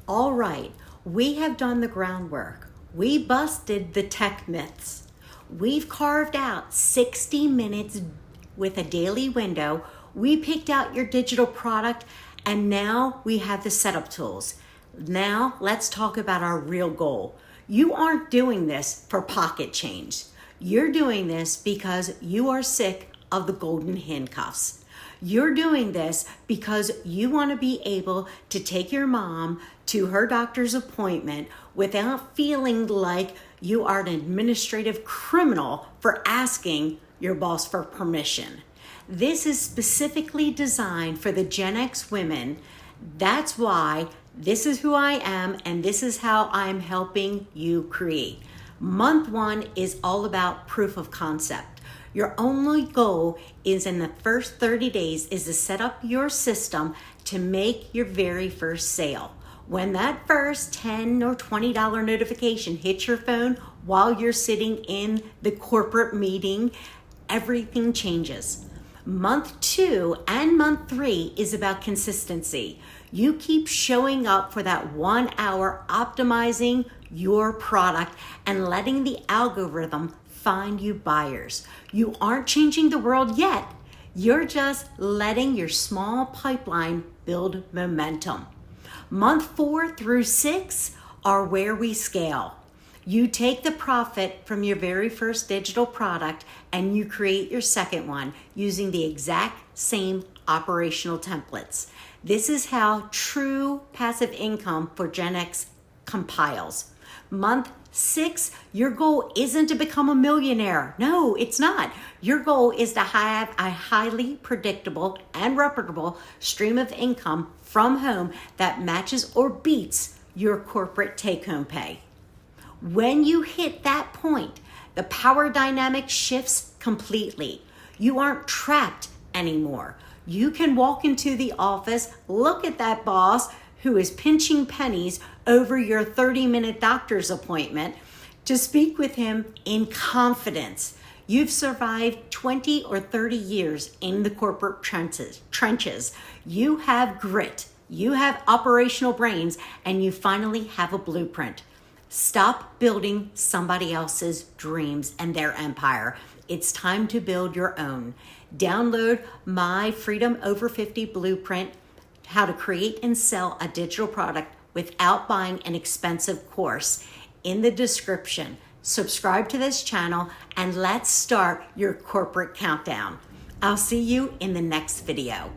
All right, we have done the groundwork. We busted the tech myths. We've carved out 60 minutes with a daily window. We picked out your digital product, and now we have the setup tools. Now let's talk about our real goal. You aren't doing this for pocket change. You're doing this because you are sick of the golden handcuffs. You're doing this because you want to be able to take your mom to her doctor's appointment without feeling like you are an administrative criminal for asking your boss for permission. This is specifically designed for the Gen X women. That's why this is who I am, and this is how I'm helping you create. Month 1 is all about proof of concept. Your only goal is in the first 30 days is to set up your system to make your very first sale. When that first $10 or $20 notification hits your phone while you're sitting in the corporate meeting, everything changes. Month 2 and month 3 is about consistency. You keep showing up for that 1 hour optimizing your product and letting the algorithm find you buyers. You aren't changing the world yet. You're just letting your small pipeline build momentum. Month 4 through 6 are where we scale. You take the profit from your very first digital product and you create your second one using the exact same operational templates. This is how true passive income for Gen X compiles. Month 6, your goal isn't to become a millionaire. No, it's not. Your goal is to have a highly predictable and reputable stream of income from home that matches or beats your corporate take-home pay. When you hit that point, the power dynamic shifts completely. You aren't trapped anymore. You can walk into the office, look at that boss who is pinching pennies over your 30-minute doctor's appointment to speak with him in confidence. You've survived 20 or 30 years in the corporate trenches. You have grit, you have operational brains, and you finally have a blueprint. Stop building somebody else's dreams and their empire. It's time to build your own. Download my Freedom Over 50 Blueprint, how to create and sell a digital product without buying an expensive course, in the description. Subscribe to this channel and let's start your corporate countdown. I'll see you in the next video.